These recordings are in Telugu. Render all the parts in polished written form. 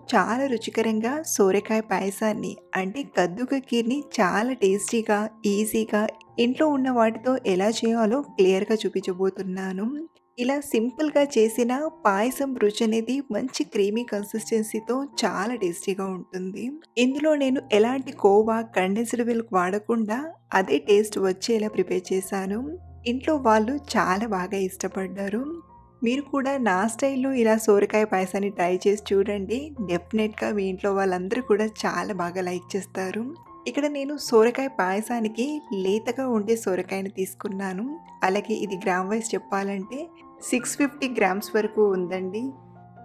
చాలా రుచికరంగా సోరకాయ పాయసాన్ని అంటే కద్దుక కీర్‌ని చాలా టేస్టీగా, ఈజీగా ఇంట్లో ఉన్న వాటితో ఎలా చేయాలో క్లియర్‌గా చూపించబోతున్నాను. ఇలా సింపుల్‌గా చేసిన పాయసం రుచనేది మంచి క్రీమీ కన్సిస్టెన్సీతో చాలా టేస్టీగా ఉంటుంది. ఇందులో నేను ఎలాంటి కోవా, కండెన్స్డ్ మిల్క్ వాడకుండా అదే టేస్ట్ వచ్చేలా ప్రిపేర్ చేశాను. ఇంట్లో వాళ్ళు చాలా బాగా ఇష్టపడ్డారు. మీరు కూడా నా స్టైల్‌లో ఇలా సోరకాయ పాయసాన్ని ట్రై చేసి చూడండి. డెఫినెట్‌గా మీ ఇంట్లో వాళ్ళందరూ కూడా చాలా బాగా లైక్ చేస్తారు. ఇక్కడ నేను సోరకాయ పాయసానికి లేతగా ఉండే సోరకాయని తీసుకున్నాను. అలాగే ఇది గ్రామ్ వైస్ చెప్పాలంటే 650 గ్రామ్స్ వరకు ఉందండి.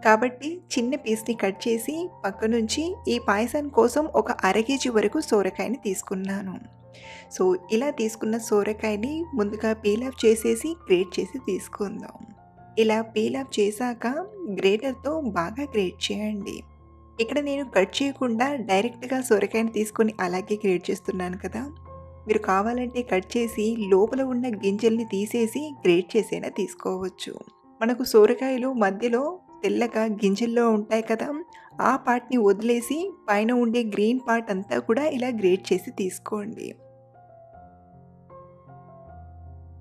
కాబట్టి చిన్న పీస్‌ని కట్ చేసి పక్కనుంచి ఈ పాయసం కోసం ఒక అర కేజీ వరకు సోరకాయని తీసుకున్నాను. సో, ఇలా తీసుకున్న సోరకాయని ముందుగా పీల్ ఆఫ్ చేసేసి గ్రేట్ చేసి తీసుకుందాం. ఇలా పీల్ ఆఫ్ చేశాక గ్రేటర్‌తో బాగా గ్రేట్ చేయండి. ఇక్కడ నేను కట్ చేయకుండా డైరెక్ట్‌గా సొరకాయని తీసుకొని అలాగే గ్రేట్ చేస్తున్నాను కదా! మీరు కావాలంటే కట్ చేసి లోపల ఉన్న గింజల్ని తీసేసి గ్రేట్ చేసైనా తీసుకోవచ్చు. మనకు సోరకాయలు మధ్యలో తెల్లగా గింజల్లో ఉంటాయి కదా! ఆ పార్ట్‌ని వదిలేసి పైన ఉండే గ్రీన్ పార్ట్ అంతా కూడా ఇలా గ్రేట్ చేసి తీసుకోండి.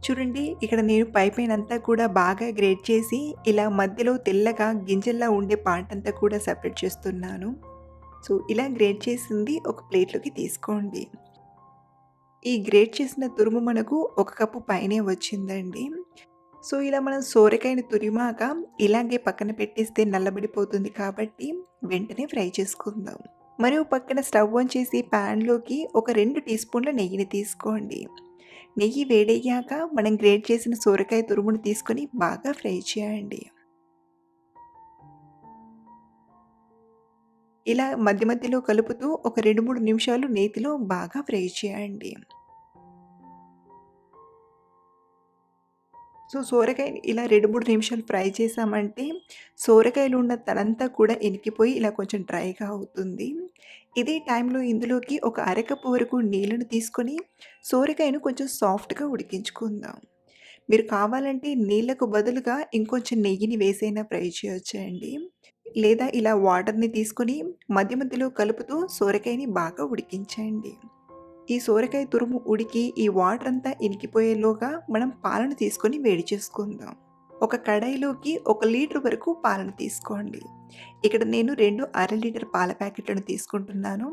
చూడండి ఇక్కడ నేను పైపైనంతా కూడా బాగా గ్రేట్ చేసి, ఇలా మధ్యలో తెల్లగా గింజల్లా ఉండే పార్ట్ అంతా కూడా సెపరేట్ చేస్తున్నాను. సో, ఇలా గ్రేట్ చేసింది ఒక ప్లేట్‌లోకి తీసుకోండి. ఈ గ్రేట్ చేసిన తురుము మనకు ఒక కప్పు పైనే వచ్చిందండి. సో, ఇలా మనం సోరకాయని తురిమాక ఇలాగే పక్కన పెట్టేస్తే నల్లబడిపోతుంది కాబట్టి వెంటనే ఫ్రై చేసుకుందాం. మరో పక్కన స్టవ్ ఆన్ చేసి ప్యాన్‌లోకి ఒక 2 టీ స్పూన్ల నెయ్యిని తీసుకోండి. నెయ్యి వేడయ్యాక మనం గ్రేట్ చేసిన సోరకాయ తురుమును తీసుకొని బాగా ఫ్రై చేయండి. ఇలా మధ్య మధ్యలో కలుపుతూ ఒక 2, 3 నిమిషాలు నేతిలో బాగా ఫ్రై చేయండి. సో, సోరకాయని ఇలా 2, 3 నిమిషాలు ఫ్రై చేశామంటే సోరకాయలో ఉన్న తనంతా కూడా ఇనికిపోయి ఇలా కొంచెం డ్రైగా అవుతుంది. ఇదే టైంలో ఇందులోకి ఒక అరకప్పు వరకు నీళ్ళను తీసుకొని సోరకాయను కొంచెం సాఫ్ట్‌గా ఉడికించుకుందాం. మీరు కావాలంటే నీళ్ళకు బదులుగా ఇంకొంచెం నెయ్యిని వేసైనా ఫ్రై చేయొచ్చండి. లేదా ఇలా వాటర్‌ని తీసుకొని మధ్య మధ్యలో కలుపుతూ సోరకాయని బాగా ఉడికించండి. ఈ సోరకాయ తురుము ఉడికి ఈ వాటర్ అంతా ఇనికిపోయేలోగా మనం పాలను తీసుకొని వేడి చేసుకుందాం. ఒక కడాయిలోకి 1 లీటర్ వరకు పాలను తీసుకోండి. ఇక్కడ నేను 2 అర లీటర్ పాల ప్యాకెట్లను తీసుకుంటున్నాను.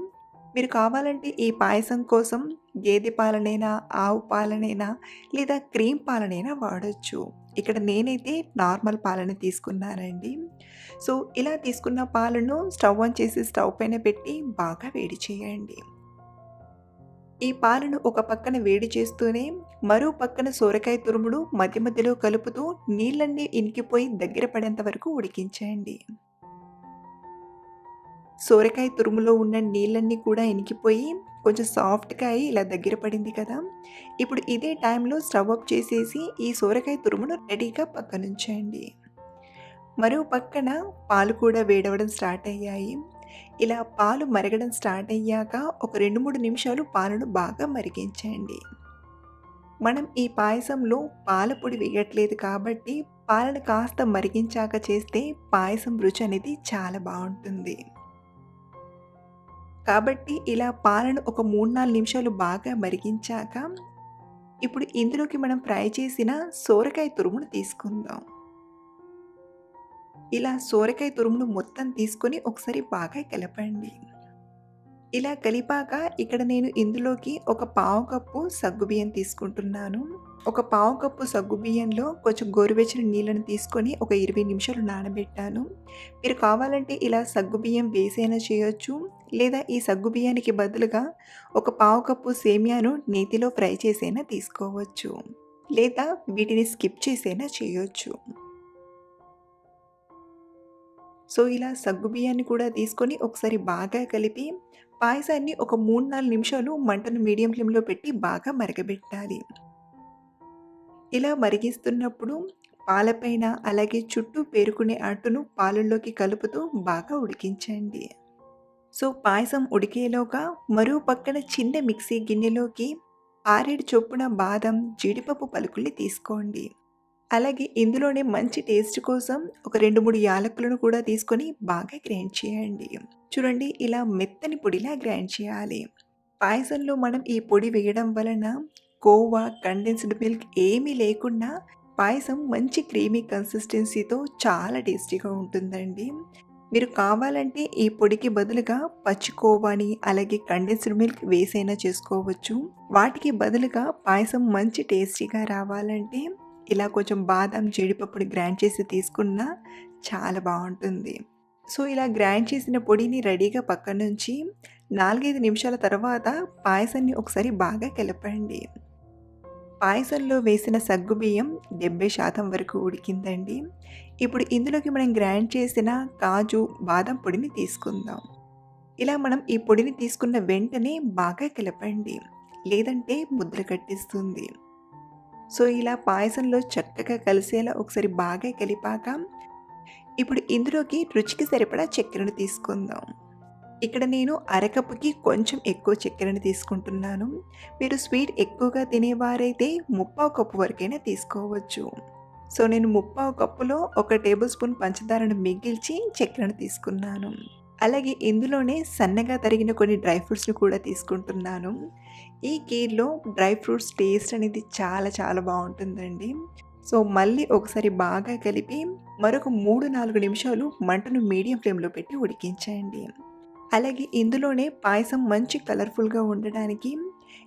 మీరు కావాలంటే ఈ పాయసం కోసం గేదె పాలనైనా, ఆవు పాలనైనా లేదా క్రీమ్ పాలనైనా వాడొచ్చు. ఇక్కడ నేనైతే నార్మల్ పాలని తీసుకున్నానండి. సో, ఇలా తీసుకున్న పాలను స్టవ్ ఆన్ చేసి స్టవ్ పైన పెట్టి బాగా వేడి చేయండి. ఈ పాలను ఒక పక్కన వేడి చేస్తూనే, మరో పక్కన సోరకాయ తురుమును మధ్య మధ్యలో కలుపుతూ నీళ్ళన్నీ ఇనికిపోయి దగ్గర పడేంత వరకు ఉడికించండి. సోరకాయ తురుములో ఉన్న నీళ్ళన్నీ కూడా ఇనికిపోయి కొంచెం సాఫ్ట్‌గా అయ్యి ఇలా దగ్గర పడింది కదా! ఇప్పుడు ఇదే టైంలో స్టవ్ ఆఫ్ చేసేసి ఈ సోరకాయ తురుమును రెడీగా పక్కనుంచండి. మరో పక్కన పాలు కూడా వేడవ్వడం స్టార్ట్ అయ్యాయి. ఇలా పాలు మరగడం స్టార్ట్ అయ్యాక ఒక 2, 3 నిమిషాలు పాలను బాగా మరిగించండి. మనం ఈ పాయసంలో పాల పొడి వేయట్లేదు కాబట్టి పాలను కాస్త మరిగించాక చేస్తే పాయసం రుచి అనేది చాలా బావుంటుంది. కాబట్టి ఇలా పాలను ఒక 3, 4 నిమిషాలు బాగా మరిగించాక ఇప్పుడు ఇందులోకి మనం ఫ్రై చేసిన సోరకాయ తురుమును తీసుకుందాం. ఇలా సోరకాయ తురుమును మొత్తం తీసుకొని ఒకసారి బాగా కలపండి. ఇలా కలిపాక ఇక్కడ నేను ఇందులోకి ఒక పావు కప్పు సగ్గుబియ్యం తీసుకుంటున్నాను. ఒక పావు కప్పు సగ్గుబియ్యంలో కొంచెం గోరువెచ్చని నీళ్ళని తీసుకొని ఒక 20 నిమిషాలు నానబెట్టాను. మీరు కావాలంటే ఇలా సగ్గుబియ్యం వేసైనా చేయొచ్చు. లేదా ఈ సగ్గుబియ్యానికి బదులుగా ఒక పావు కప్పు సేమియాను నేతిలో ఫ్రై చేసైనా తీసుకోవచ్చు. లేదా వీటిని స్కిప్ చేసైనా చేయొచ్చు. సో, ఇలా సగ్గుబియ్యాన్ని కూడా తీసుకొని ఒకసారి బాగా కలిపి పాయసాన్ని ఒక 3, 4 నిమిషాలు మంటను మీడియం ఫ్లేమ్‌లో పెట్టి బాగా మరగబెట్టాలి. ఇలా మరిగిస్తున్నప్పుడు పాలపైన అలాగే చుట్టూ పేరుకునే అట్టును పాలల్లోకి కలుపుతూ బాగా ఉడికించండి. సో, పాయసం ఉడికేలోగా మరో పక్కన చిన్న మిక్సీ గిన్నెలోకి 6, 7 చొప్పున బాదం, జీడిపప్పు పలుకుల్ని తీసుకోండి. అలాగే ఇందులోనే మంచి టేస్ట్ కోసం ఒక 2, 3 యాలకులను కూడా తీసుకొని బాగా గ్రైండ్ చేయండి. చూడండి ఇలా మెత్తని పొడిలా గ్రైండ్ చేయాలి. పాయసంలో మనం ఈ పొడి వేయడం వలన కోవా, కండెన్స్డ్ మిల్క్ ఏమీ లేకుండా పాయసం మంచి క్రీమీ కన్సిస్టెన్సీతో చాలా టేస్టీగా ఉంటుందండి. మీరు కావాలంటే ఈ పొడికి బదులుగా పచ్చి కోవాని, అలాగే కండెన్స్డ్ మిల్క్ వేసైనా చేసుకోవచ్చు. వాటికి బదులుగా పాయసం మంచి టేస్టీగా రావాలంటే ఇలా కొంచెం బాదం, జీడిపప్పుని గ్రైండ్ చేసి తీసుకున్నా చాలా బావుంటుంది. సో, ఇలా గ్రైండ్ చేసిన పొడిని రెడీగా పక్కనుంచి 4, 5 నిమిషాల తర్వాత పాయసాన్ని ఒకసారి బాగా కలపండి. పాయసంలో వేసిన సగ్గుబియ్యం 70% వరకు ఉడికిందండి. ఇప్పుడు ఇందులోకి మనం గ్రైండ్ చేసిన కాజు, బాదం పొడిని తీసుకుందాం. ఇలా మనం ఈ పొడిని తీసుకున్న వెంటనే బాగా కలపండి. లేదంటే ముద్ర కట్టేస్తుంది. సో, ఇలా పాయసంలో చక్కగా కలిసేలా ఒకసారి బాగా కలిపాక ఇప్పుడు ఇందులోకి రుచికి సరిపడా చక్కెరను తీసుకుందాం. ఇక్కడ నేను అరకప్పుకి కొంచెం ఎక్కువ చక్కెరని తీసుకుంటున్నాను. మీరు స్వీట్ ఎక్కువగా తినేవారైతే 3/4 కప్పు వరకైనా తీసుకోవచ్చు. సో, నేను 3/4 కప్పులో 1 టేబుల్ స్పూన్ పంచదారను మిగిల్చి చక్కెరను తీసుకున్నాను. అలాగే ఇందులోనే సన్నగా తరిగిన కొన్ని డ్రై ఫ్రూట్స్‌ని కూడా తీసుకుంటున్నాను. ఈ కీర్‌లో డ్రై ఫ్రూట్స్ టేస్ట్ అనేది చాలా బావుంటుందండి. సో, మళ్ళీ ఒకసారి బాగా కలిపి మరొక 3, 4 నిమిషాలు మంటను మీడియం ఫ్లేమ్‌లో పెట్టి ఉడికించండి. అలాగే ఇందులోనే పాయసం మంచి కలర్‌ఫుల్‌గా ఉండడానికి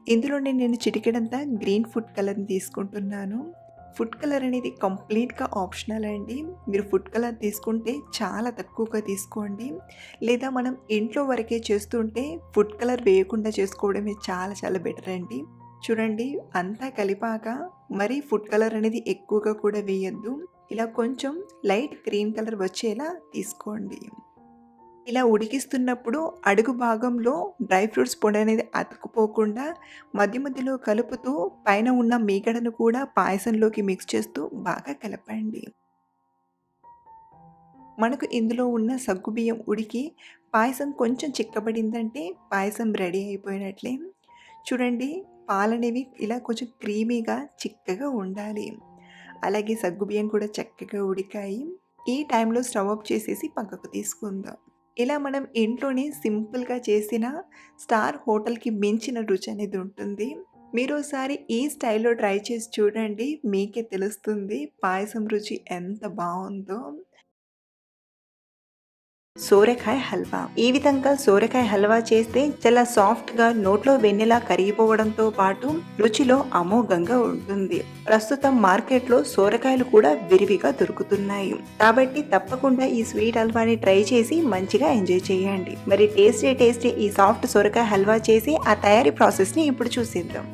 ఇందులోనే నేను చిటికెడంతా గ్రీన్ ఫుడ్ కలర్‌ని తీసుకుంటున్నాను. ఫుడ్ కలర్ అనేది కంప్లీట్‌గా ఆప్షనల్ అండి. మీరు ఫుడ్ కలర్ తీసుకుంటే చాలా తక్కువగా తీసుకోండి. లేదా మనం ఇంట్లో వరకే చేస్తుంటే ఫుడ్ కలర్ వేయకుండా చేసుకోవడమే చాలా బెటర్ అండి. చూడండి అంతా కలిపాక మరీ ఫుడ్ కలర్ అనేది ఎక్కువగా కూడా వేయొద్దు. ఇలా కొంచెం లైట్ గ్రీన్ కలర్ వచ్చేలా తీసుకోండి. ఇలా ఉడికిస్తున్నప్పుడు అడుగు భాగంలో డ్రై ఫ్రూట్స్ పొడి అనేది అతుక్కుపోకుండా మధ్యలో కలుపుతూ పైన ఉన్న మీగడను కూడా పాయసంలోకి మిక్స్ చేస్తూ బాగా కలపండి. మనకు ఇందులో ఉన్న సగ్గుబియ్యం ఉడికి పాయసం కొంచెం చిక్కబడిందంటే పాయసం రెడీ అయిపోయినట్లే. చూడండి పాలనేవి ఇలా కొంచెం క్రీమీగా చిక్కగా ఉండాలి. అలాగే సగ్గుబియ్యం కూడా చక్కగా ఉడికాయి. ఈ టైంలో స్టవ్ ఆఫ్ చేసేసి పక్కకు తీసుకుందాం. ఇలా మనం ఇంట్లోనే సింపుల్‌గా చేసిన స్టార్ హోటల్‌కి మించిన రుచి అనేది ఉంటుంది. మీరోసారి ఈ స్టైల్‌లో ట్రై చేసి చూడండి. మీకే తెలుస్తుంది పాయసం రుచి ఎంత బావుందో. సోరకాయ హల్వా. ఈ విధంగా సోరకాయ హల్వా చేస్తే చాలా సాఫ్ట్‌గా నోట్లో వెన్నెలా కరిగిపోవడంతో పాటు రుచిలో అమోఘంగా ఉంటుంది. ప్రస్తుతం మార్కెట్‌లో సోరకాయలు కూడా విరివిగా దొరుకుతున్నాయి. కాబట్టి తప్పకుండా ఈ స్వీట్ హల్వాని ట్రై చేసి మంచిగా ఎంజాయ్ చేయండి. మరి టేస్టీ ఈ సాఫ్ట్ సోరకాయ హల్వా చేసి ఆ తయారీ ప్రాసెస్‌ని ఇప్పుడు చూసేద్దాం.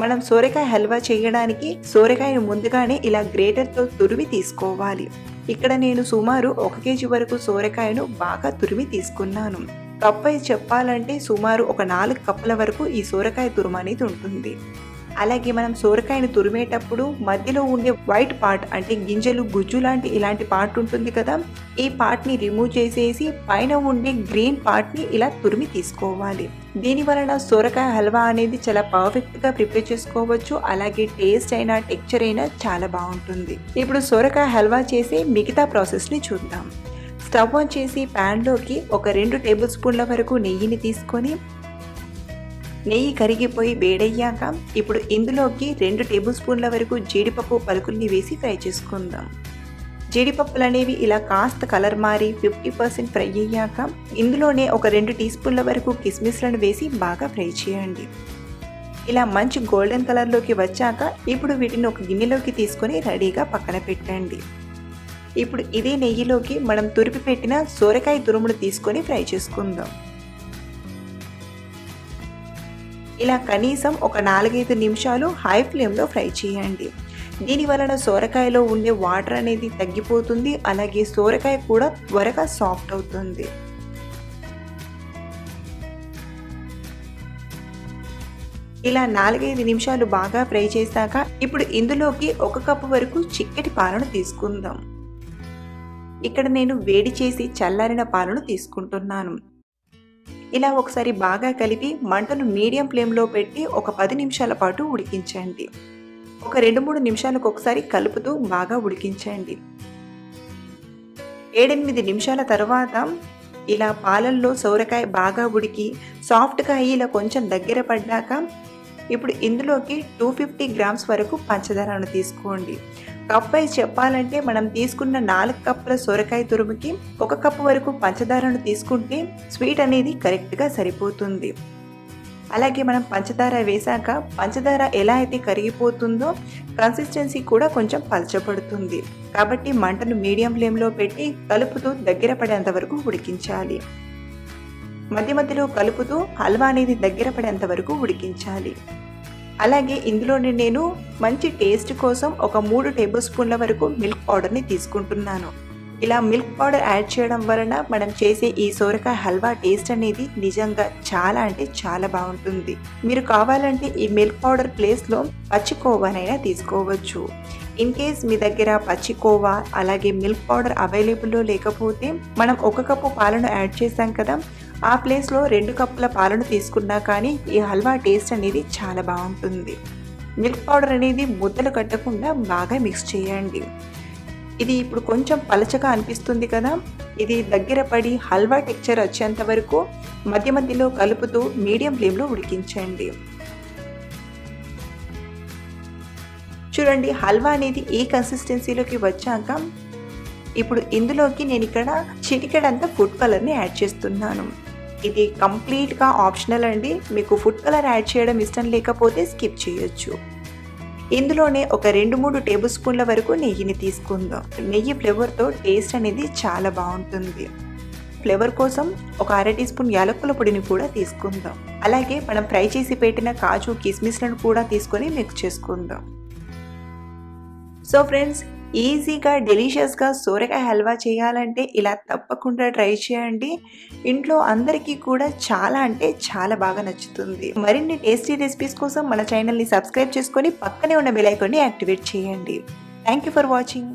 మనం సోరకాయ హల్వా చేయడానికి సోరకాయను ముందుగానే ఇలా గ్రేటర్‌తో తురిమి తీసుకోవాలి. ఇక్కడ నేను సుమారు 1 కేజీ వరకు సోరకాయను బాగా తురిమి తీసుకున్నాను. కప్ వైస్ చెప్పాలంటే సుమారు ఒక 4 కప్పుల వరకు ఈ సోరకాయ తురుము అనేది ఉంటుంది. అలాగే మనం సోరకాయను తురిమేటప్పుడు మధ్యలో ఉండే వైట్ పార్ట్ అంటే గింజలు, గుజ్జు లాంటి ఇలాంటి పార్ట్ ఉంటుంది కదా, ఈ పార్ట్ని రిమూవ్ చేసేసి పైన ఉండే గ్రీన్ పార్ట్ని ఇలా తురిమి తీసుకోవాలి. దీని వలన సోరకాయ హల్వా అనేది చాలా పర్ఫెక్ట్గా ప్రిపేర్ చేసుకోవచ్చు. అలాగే టేస్ట్ అయినా టెక్చర్ అయినా చాలా బాగుంటుంది. ఇప్పుడు సోరకాయ హల్వా చేసే మిగతా ప్రాసెస్ని చూద్దాం. స్టవ్ ఆన్ చేసి ప్యాన్లోకి ఒక 2 టేబుల్ స్పూన్ల వరకు నెయ్యిని తీసుకొని నెయ్యి కరిగిపోయి వేడయ్యాక ఇప్పుడు ఇందులోకి 2 టేబుల్ స్పూన్ల వరకు జీడిపప్పు పలుకుల్ని వేసి ఫ్రై చేసుకుందాం. జీడిపప్పులు అనేవి ఇలా కాస్త కలర్ మారి 50% ఫ్రై అయ్యాక ఇందులోనే ఒక 2 టీ స్పూన్ల వరకు కిస్మిస్లను వేసి బాగా ఫ్రై చేయండి. ఇలా మంచి గోల్డెన్ కలర్లోకి వచ్చాక ఇప్పుడు వీటిని ఒక గిన్నెలోకి తీసుకొని రెడీగా పక్కన పెట్టండి. ఇప్పుడు ఇదే నెయ్యిలోకి మనం తురిపి పెట్టిన సోరకాయ తురుమును తీసుకొని ఫ్రై చేసుకుందాం. ఇలా కనీసం ఒక 4-5 నిమిషాలు హై ఫ్లేమ్లో ఫ్రై చేయండి. దీని వలన సోరకాయలో ఉండే వాటర్ అనేది తగ్గిపోతుంది. అలాగే సోరకాయ కూడా త్వరగా సాఫ్ట్ అవుతుంది. ఇలా 4-5 నిమిషాలు బాగా ఫ్రై చేశాక ఇప్పుడు ఇందులోకి 1 కప్పు వరకు చిక్కటి పాలను తీసుకుందాం. ఇక్కడ నేను వేడి చేసి చల్లారిన పాలను తీసుకుంటున్నాను. ఇలా ఒకసారి బాగా కలిపి మంటను మీడియం ఫ్లేమ్లో పెట్టి ఒక 10 నిమిషాల పాటు ఉడికించండి. ఒక 2-3 నిమిషాలకు ఒకసారి కలుపుతూ బాగా ఉడికించండి. 7-8 నిమిషాల తర్వాత ఇలా పాలల్లో సోరకాయ బాగా ఉడికి సాఫ్ట్గా అయ్యి ఇలా కొంచెం దగ్గర పడ్డాక ఇప్పుడు ఇందులోకి 250 గ్రామ్స్ వరకు పంచదారను తీసుకోండి. కప్ వైజ్ చెప్పాలంటే మనం తీసుకున్న 4 కప్పుల సొరకాయ తురుముకి 1 కప్పు వరకు పంచదారను తీసుకుంటే స్వీట్ అనేది కరెక్ట్గా సరిపోతుంది. అలాగే మనం పంచదార వేశాక పంచదార ఎలా అయితే కరిగిపోతుందో కన్సిస్టెన్సీ కూడా కొంచెం పలచబడుతుంది. కాబట్టి మంటను మీడియం ఫ్లేమ్లో పెట్టి కలుపుతూ దగ్గర పడేంత వరకు ఉడికించాలి. మధ్య మధ్యలో కలుపుతూ హల్వా అనేది దగ్గర పడేంత వరకు ఉడికించాలి. అలాగే ఇందులోనే నేను మంచి టేస్ట్ కోసం ఒక 3 టేబుల్ స్పూన్ల వరకు మిల్క్ పౌడర్ని తీసుకుంటున్నాను. ఇలా మిల్క్ పౌడర్ యాడ్ చేయడం వలన మనం చేసే ఈ సోరకాయ హల్వా టేస్ట్ అనేది నిజంగా చాలా అంటే చాలా బాగుంటుంది. మీరు కావాలంటే ఈ మిల్క్ పౌడర్ ప్లేస్లో పచ్చి కోవానైనా తీసుకోవచ్చు. ఇన్ కేస్ మీ దగ్గర పచ్చి కోవా అలాగే మిల్క్ పౌడర్ అవైలబుల్లో లేకపోతే మనం 1 కప్పు పాలను యాడ్ చేసాం కదా, ఆ ప్లేస్లో 2 కప్పుల పాలను తీసుకున్నా కానీ ఈ హల్వా టేస్ట్ అనేది చాలా బాగుంటుంది. మిల్క్ పౌడర్ అనేది ముద్దలు కట్టకుండా బాగా మిక్స్ చేయండి. ఇది ఇప్పుడు కొంచెం పలచగా అనిపిస్తుంది కదా, ఇది దగ్గర పడి హల్వా టెక్చర్ వచ్చేంత వరకు మధ్య మధ్యలో కలుపుతూ మీడియం ఫ్లేమ్లో ఉడికించండి. చూడండి, హల్వా అనేది ఈ కన్సిస్టెన్సీలోకి వచ్చాక ఇప్పుడు ఇందులోకి నేను ఇక్కడ చిటికెడంతా ఫుడ్ కలర్ని యాడ్ చేస్తున్నాను. ఇది కంప్లీట్గా ఆప్షనల్ అండి. మీకు ఫుడ్ కలర్ యాడ్ చేయడం ఇష్టం లేకపోతే స్కిప్ చేయొచ్చు. ఇందులోనే ఒక 2-3 టేబుల్ స్పూన్ల వరకు నెయ్యిని తీసుకుందాం. నెయ్యి ఫ్లేవర్తో టేస్ట్ అనేది చాలా బాగుంటుంది. ఫ్లేవర్ కోసం ఒక 1/2 టీ స్పూన్ యాలకుల పొడిని కూడా తీసుకుందాం. అలాగే మనం ఫ్రై చేసి పెట్టిన కాజు కిస్మిస్లను కూడా తీసుకొని మిక్స్ చేసుకుందాం. సో ఫ్రెండ్స్, ఈజీగా డెలిషియస్గా సోరకాయ హల్వా చేయాలంటే ఇలా తప్పకుండా ట్రై చేయండి. ఇంట్లో అందరికీ కూడా చాలా అంటే చాలా బాగా నచ్చుతుంది. మరిన్ని టేస్టీ రెసిపీస్ కోసం మన ఛానల్ని సబ్స్క్రైబ్ చేసుకొని పక్కనే ఉన్న బెల్ ఐకాన్ని యాక్టివేట్ చేయండి. Thank you for watching.